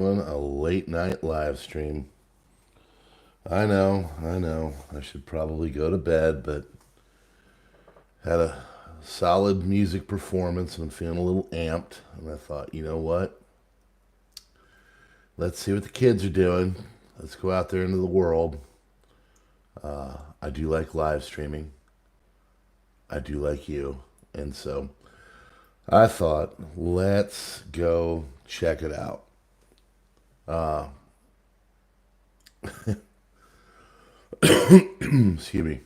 A late night live stream. I know. I should probably go to bed, but had a solid music performance and I'm feeling a little amped. And I thought, you know what? Let's see what the kids are doing. Let's go out there into the world. I do like live streaming. I do like you. And so I thought, let's go check it out. Uh, excuse me.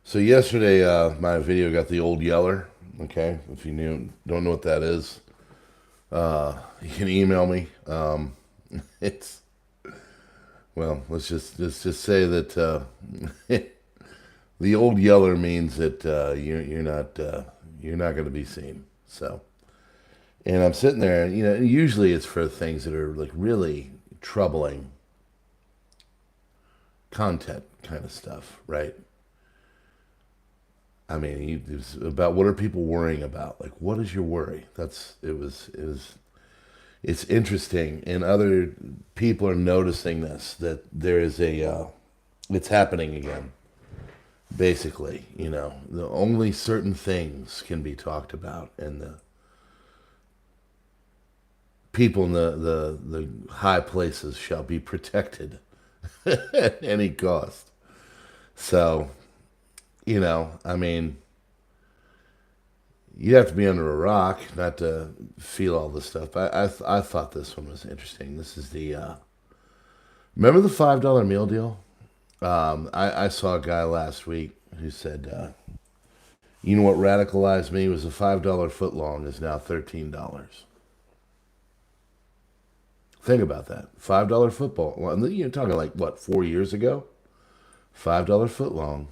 So yesterday, my video got the old yeller. Okay, if you don't know what that is, you can email me. It's well, let's just say that the old yeller means that you're not going to be seen. So, and I'm sitting there, usually it's for things that are like really troubling content kind of stuff, right? I mean, it was about what are people worrying about? Like, what is your worry? It's interesting, and other people are noticing that there is it's happening again. Basically, the only certain things can be talked about, and the people in the high places shall be protected at any cost. So, I mean, you have to be under a rock not to feel all this stuff. I thought this one was interesting. This is remember the $5 meal deal? I saw a guy last week who said, you know what radicalized me was a $5 footlong is now $13. Think about that. $5 football. Well, you're talking like what, 4 years ago? $5 footlong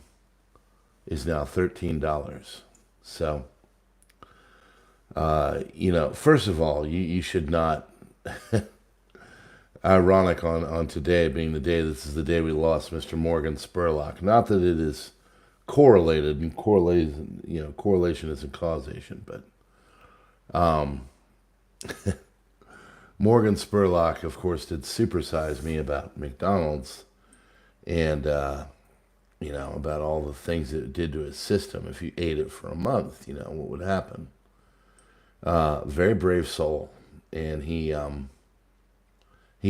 is now $13. So, first of all, you should not. Ironic on today being the day, this is the day we lost Mr. Morgan Spurlock. Not that it is correlated, and correlation isn't causation, but Morgan Spurlock, of course, did supersize me about McDonald's and, about all the things that it did to his system. If you ate it for a month, what would happen? Very brave soul. And he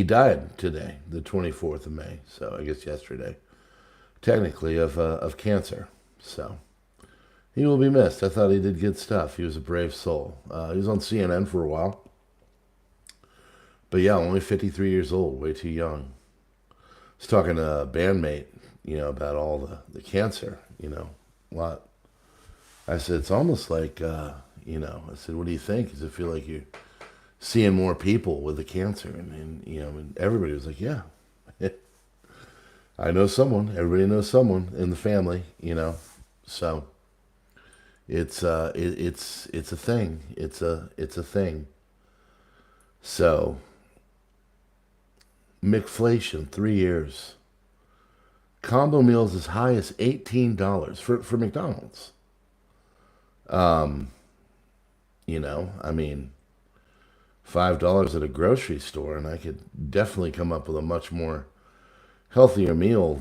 died today, the 24th of May. So I guess yesterday, technically, of cancer. So he will be missed. I thought he did good stuff. He was a brave soul. He was on CNN for a while. But yeah, only 53 years old, way too young. I was talking to a bandmate, about all the cancer, what. I said, it's almost like, I said, what do you think? Does it feel like you're seeing more people with the cancer? And everybody was like, yeah. I know someone. Everybody knows someone in the family, So it's it's a thing. It's a thing. So McFlation, 3 years. Combo meals as high as $18 for McDonald's. Um, I mean, $5 at a grocery store, and I could definitely come up with a much more healthier meal,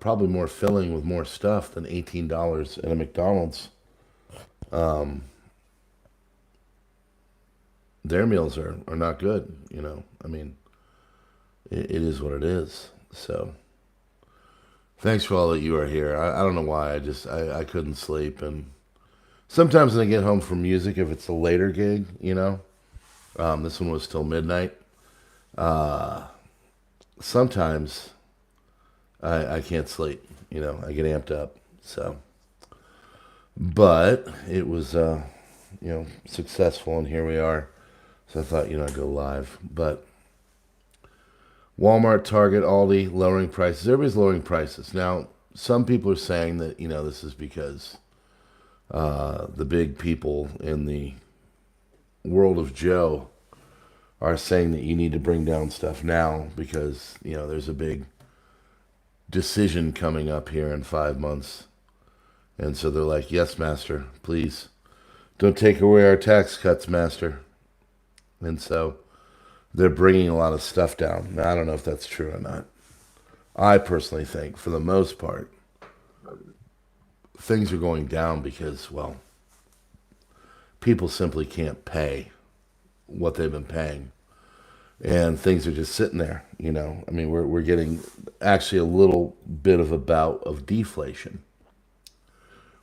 probably more filling with more stuff than $18 at a McDonald's. Um, their meals are not good, I mean, it is what it is. So, thanks for all that you are here. I don't know why. I couldn't sleep. And sometimes when I get home from music, if it's a later gig, this one was till midnight. Uh, Sometimes I can't sleep. I get amped up. So, but it was, successful, and here we are. So I thought, I'd go live. But Walmart, Target, Aldi, lowering prices. Everybody's lowering prices. Now, some people are saying that, this is because the big people in the world of Joe are saying that you need to bring down stuff now because, there's a big decision coming up here in 5 months. And so they're like, yes, master, please don't take away our tax cuts, master. And so they're bringing a lot of stuff down. Now, I don't know if that's true or not. I personally think, for the most part, things are going down because, well, people simply can't pay what they've been paying. And things are just sitting there, you know. I mean, we're getting actually a little bit of a bout of deflation.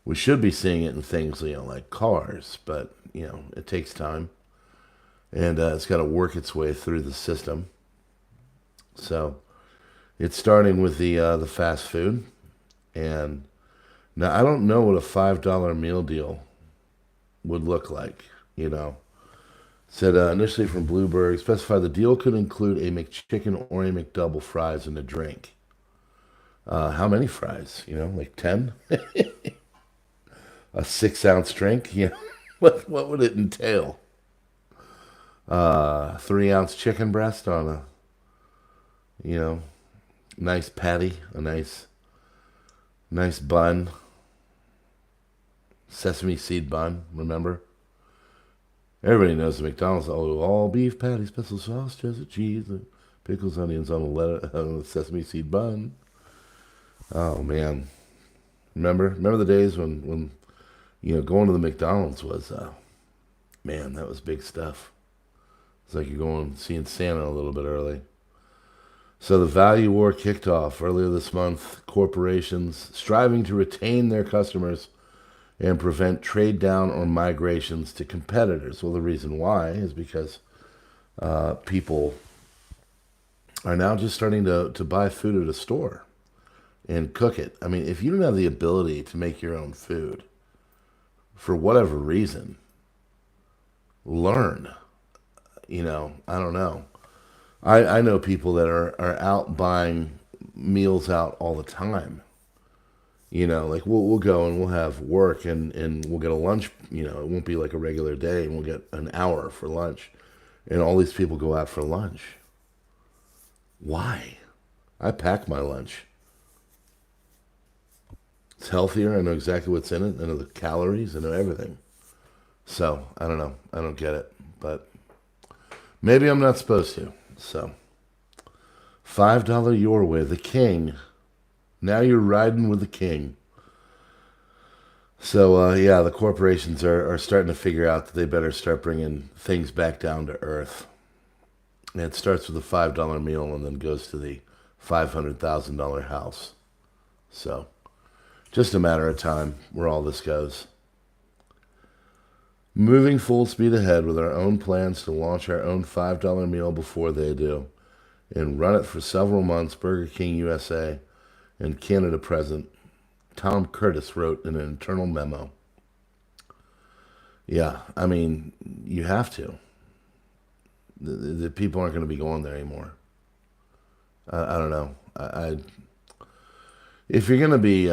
We should be seeing it in things, you know, like cars, but, you know, it takes time. And it's got to work its way through the system. So it's starting with the fast food. And now I don't know what a $5 meal deal would look like, you know. Said initially from Bloomberg, specified the deal could include a McChicken or a McDouble fries and a drink. How many fries? You know, like 10? A 6-ounce drink? You know, what would it entail? 3-ounce chicken breast on a, you know, nice patty, a nice bun, sesame seed bun, remember? Everybody knows the McDonald's, all beef patty, special sauce, cheddar cheese, pickles, onions on a sesame seed bun. Oh, man. Remember the days when you know, going to the McDonald's was, man, that was big stuff. It's like you're going seeing Santa a little bit early. So the value war kicked off earlier this month. Corporations striving to retain their customers and prevent trade down or migrations to competitors. Well, the reason why is because people are now just starting to buy food at a store and cook it. I mean, if you don't have the ability to make your own food, for whatever reason, learn. You know, I don't know. I know people that are out buying meals out all the time. You know, like we'll go and we'll have work and we'll get a lunch. You know, it won't be like a regular day, and we'll get an hour for lunch. And all these people go out for lunch. Why? I pack my lunch. It's healthier. I know exactly what's in it. I know the calories. I know everything. So, I don't know. I don't get it. But maybe I'm not supposed to. So, $5 your way. The king. Now you're riding with the king. So, yeah, the corporations are starting to figure out that they better start bringing things back down to earth. And it starts with a $5 meal and then goes to the $500,000 house. So, just a matter of time where all this goes. Moving full speed ahead with our own plans to launch our own $5 meal before they do and run it for several months, Burger King USA and Canada President Tom Curtis wrote in an internal memo. Yeah, I mean, you have to. The people aren't going to be going there anymore. I don't know. If you're going to be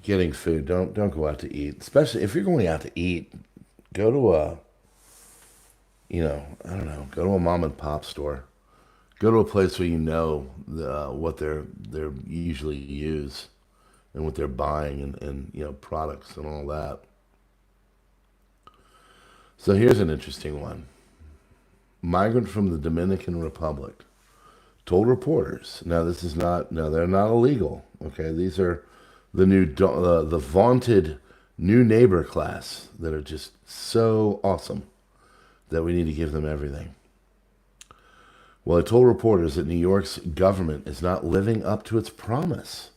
getting food, don't go out to eat. Especially if you're going out to eat, go to a, you know, I don't know, go to a mom and pop store. Go to a place where you know what they're usually use and what they're buying and you know, products and all that. So here's an interesting one. Migrant from the Dominican Republic told reporters, now this is not, no, they're not illegal, okay? These are the new, the vaunted new neighbor class that are just so awesome that we need to give them everything. Well, it told reporters that New York's government is not living up to its promise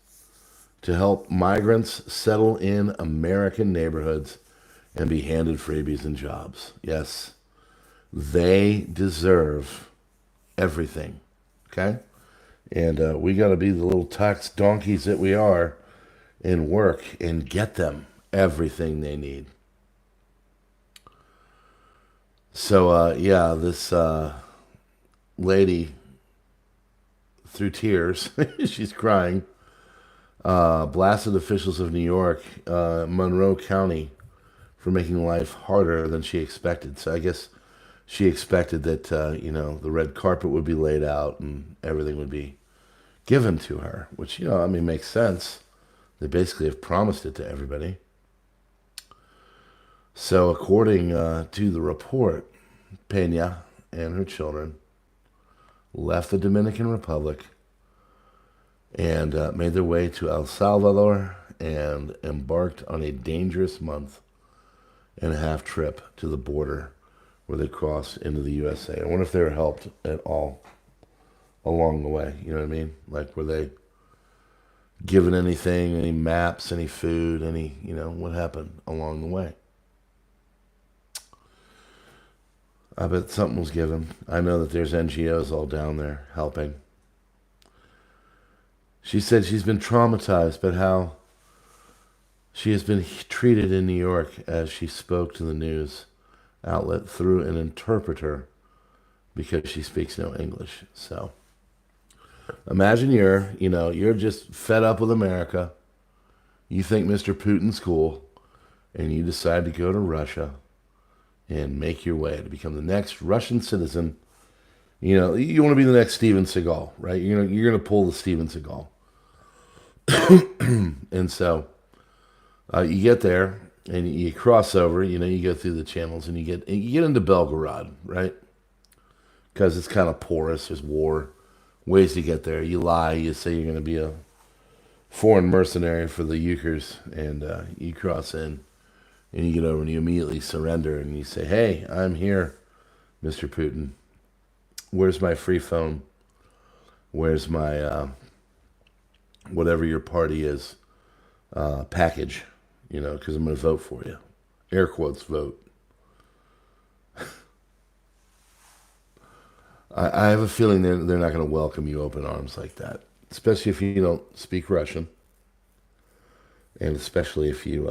to help migrants settle in American neighborhoods and be handed freebies and jobs. Yes, they deserve everything, okay? And we got to be the little tax donkeys that we are and work and get them everything they need. So, yeah, this lady, through tears, she's crying, blasted officials of New York, Monroe County, for making life harder than she expected. So I guess she expected that, you know, the red carpet would be laid out and everything would be given to her, which, you know, I mean, makes sense. They basically have promised it to everybody. So according to the report, Pena and her children left the Dominican Republic and made their way to El Salvador and embarked on a dangerous month-and-a-half trip to the border where they crossed into the USA. I wonder if they were helped at all along the way. You know what I mean? Like, were they given anything, any maps, any food, any, what happened along the way? I bet something was given. I know that there's NGOs all down there helping. She said she's been traumatized by how she has been treated in New York as she spoke to the news outlet through an interpreter because she speaks no English. So imagine you're just fed up with America. You think Mr. Putin's cool, and you decide to go to Russia and make your way to become the next Russian citizen. You want to be the next Steven Seagal, right? You're going to pull the Steven Seagal. And so you get there and you cross over, you go through the channels and you get into Belgorod, right? Because it's kind of porous. There's war. Ways to get there. You lie. You say you're going to be a foreign mercenary for the Ukers, and you cross in and you get over and you immediately surrender and you say, "Hey, I'm here, Mr. Putin. Where's my free phone? Where's my whatever your party is package? Because I'm going to vote for you." Air quotes, vote. I have a feeling they're not going to welcome you open arms like that, especially if you don't speak Russian, and especially if you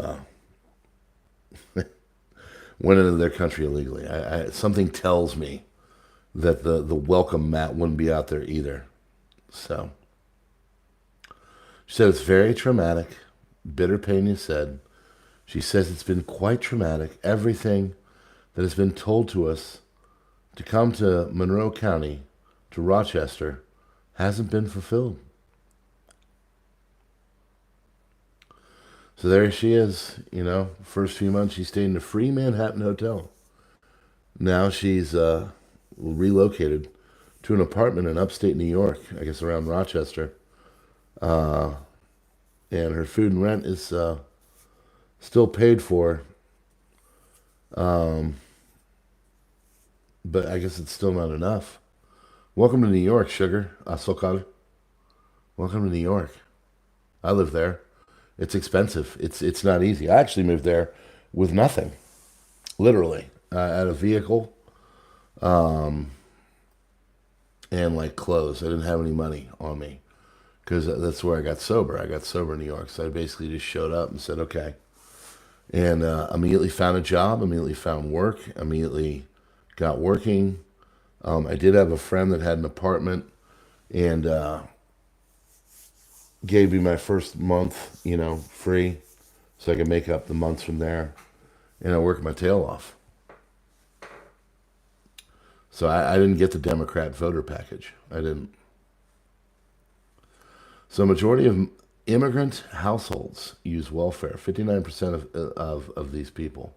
went into their country illegally. Something tells me that the welcome mat wouldn't be out there either. So she said it's very traumatic. Bitter pain, you said. She says it's been quite traumatic. Everything that has been told to us to come to Monroe County, to Rochester, hasn't been fulfilled. So there she is, first few months she stayed in the free Manhattan Hotel. Now she's relocated to an apartment in upstate New York, I guess around Rochester. And her food and rent is still paid for. But I guess it's still not enough. Welcome to New York, sugar. Asokal. Welcome to New York. I live there. It's expensive. It's not easy. I actually moved there with nothing. Literally. I had a vehicle and like clothes. I didn't have any money on me because that's where I got sober. I got sober in New York. So I basically just showed up and said, okay. And immediately found a job, immediately found work, immediately got working. I did have a friend that had an apartment and gave me my first month, free, so I could make up the months from there. And I worked my tail off. So I didn't get the Democrat voter package. I didn't. So a majority of immigrant households use welfare. 59% of these people.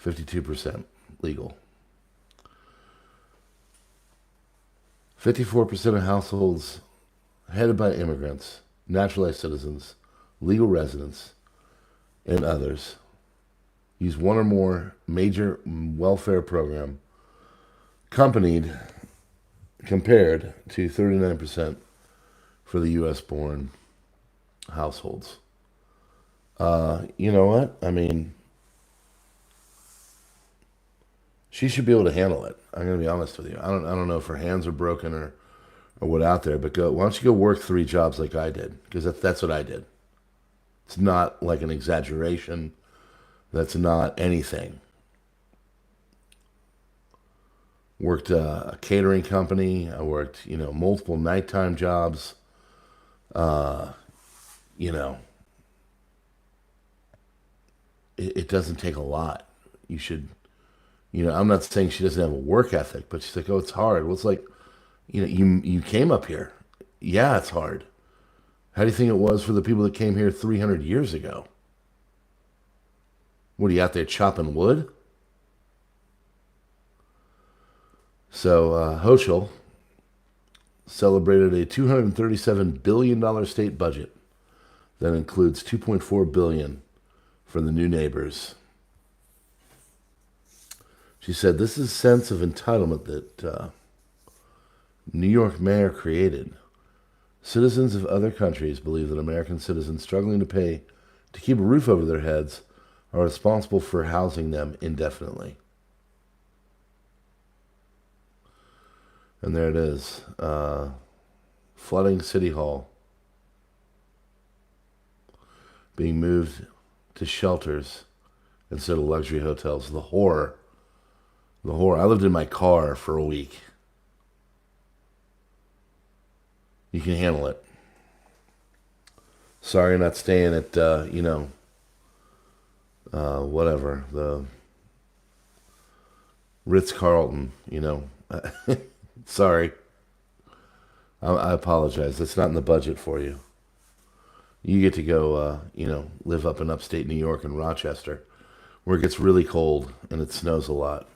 52% legal. 54% of households headed by immigrants, naturalized citizens, legal residents, and others use one or more major welfare program compared to 39% for the U.S.-born households. You know what? I mean, she should be able to handle it. I'm going to be honest with you. I don't know if her hands are broken or what out there, but why don't you go work 3 jobs like I did? Because that's what I did. It's not like an exaggeration. That's not anything. Worked a catering company. I worked, multiple nighttime jobs. It doesn't take a lot. You should, I'm not saying she doesn't have a work ethic, but she's like, oh, it's hard. Well, it's like, you came up here. Yeah, it's hard. How do you think it was for the people that came here 300 years ago? What, are you out there chopping wood? So Hochul celebrated a $237 billion state budget that includes $2.4 billion for the new neighbors. She said, "This is a sense of entitlement that New York mayor created. Citizens of other countries believe that American citizens struggling to keep a roof over their heads are responsible for housing them indefinitely." And there it is. Flooding City Hall. Being moved to shelters instead of luxury hotels. The horror. The horror. I lived in my car for a week. You can handle it. Sorry you're not staying at, whatever. The Ritz-Carlton, Sorry. I apologize. That's not in the budget for you. You get to go, live up in upstate New York and Rochester, where it gets really cold and it snows a lot.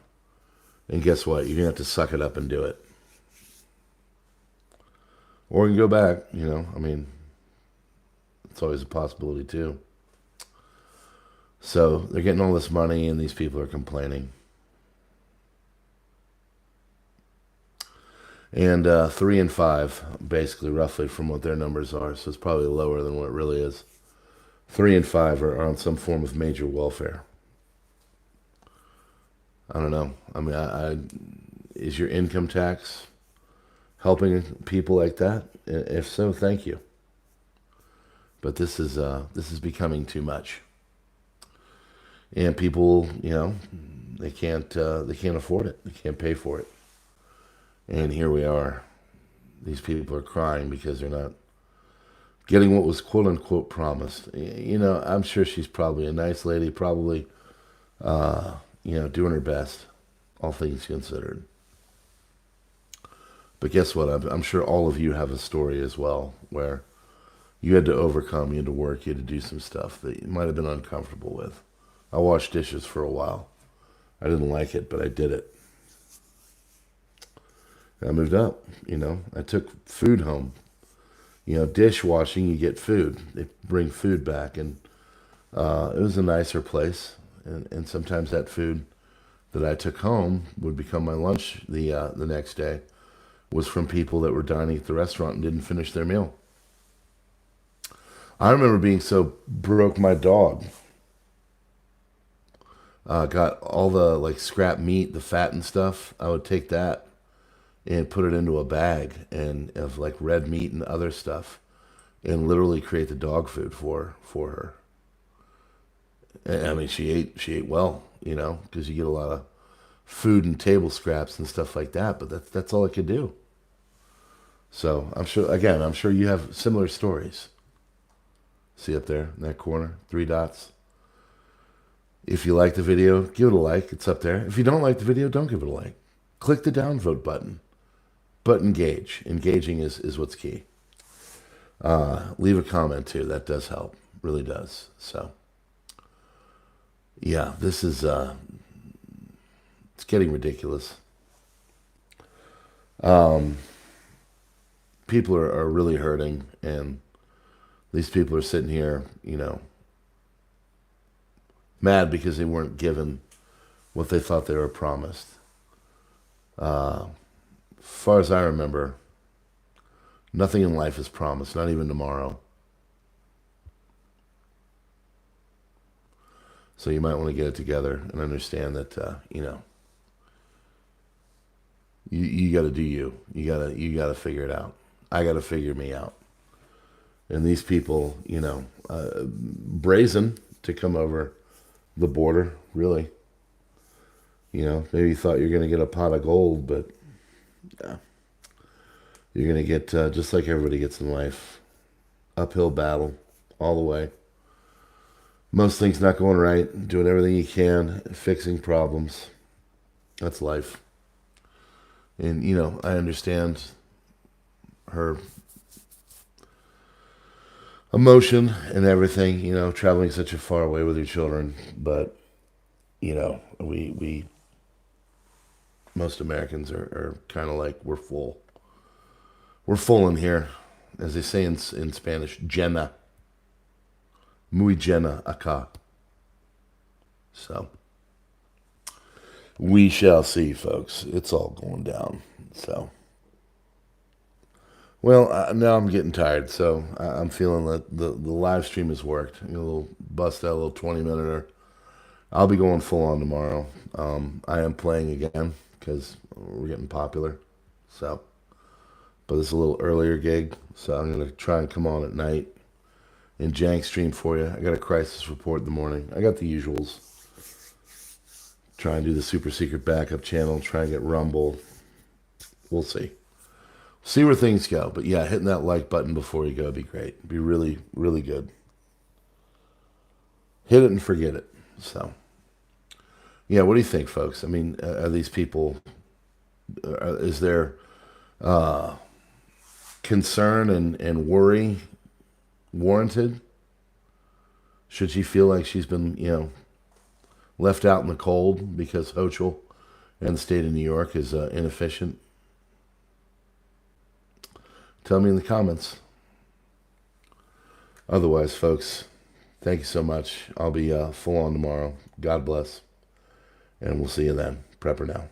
And guess what? You're going to have to suck it up and do it. Or you can go back, it's always a possibility too. So they're getting all this money and these people are complaining. And 3 and 5, basically, roughly, from what their numbers are. So it's probably lower than what it really is. 3 and 5 are on some form of major welfare. I don't know. Is your income tax helping people like that? If so, thank you. But this is becoming too much. And people, they can't afford it. They can't pay for it. And here we are. These people are crying because they're not getting what was quote unquote promised. I'm sure she's probably a nice lady, probably, doing her best, all things considered. But guess what? I'm sure all of you have a story as well where you had to overcome, you had to work, you had to do some stuff that you might have been uncomfortable with. I washed dishes for a while. I didn't like it, but I did it. I moved up, I took food home. Dishwashing, you get food. They bring food back, and it was a nicer place. And sometimes that food that I took home would become my lunch the next day, was from people that were dining at the restaurant and didn't finish their meal. I remember being so broke, my dog got all the scrap meat, the fat and stuff. I would take that and put it into a bag of red meat and other stuff, and literally create the dog food for her. And, she ate well, because you get a lot of food and table scraps and stuff like that. But that's all I could do. So I'm sure you have similar stories. See up there in that corner, 3 dots. If you like the video, give it a like. It's up there. If you don't like the video, don't give it a like. Click the downvote button. But engage. Engaging is what's key. Leave a comment too. That does help. Really does. So, yeah, this is, it's getting ridiculous. People are really hurting, and these people are sitting here, mad because they weren't given what they thought they were promised. As far as I remember, nothing in life is promised, not even tomorrow. So you might want to get it together and understand that, you got to do you. You got to figure it out. I got to figure me out. And these people, brazen to come over the border, really. Maybe you thought you were going to get a pot of gold, but yeah. You're going to get, just like everybody gets in life, uphill battle all the way. Most things not going right, doing everything you can, fixing problems. That's life. And, I understand her emotion and everything, traveling such a far away with your children. But, we most Americans are kind of like, we're full. We're full in here. As they say in Spanish, llena. Muy llena acá. So, we shall see, folks. It's all going down. So, well, now I'm getting tired, so I'm feeling that the live stream has worked. A little bust out a little 20-minute. I'll be going full on tomorrow. I am playing again because we're getting popular. So, but it's a little earlier gig, so I'm going to try and come on at night and jank stream for you. I got a crisis report in the morning. I got the usuals. Try and do the super secret backup channel. Try and get Rumble. We'll see. See where things go. But yeah, hitting that like button before you go would be great. It'd be really, really good. Hit it and forget it. So, yeah, what do you think, folks? I mean, are these people, is there concern and worry warranted? Should she feel like she's been, left out in the cold because Hochul and the state of New York is inefficient? Tell me in the comments. Otherwise, folks, thank you so much. I'll be full on tomorrow. God bless. And we'll see you then. PrepperNow.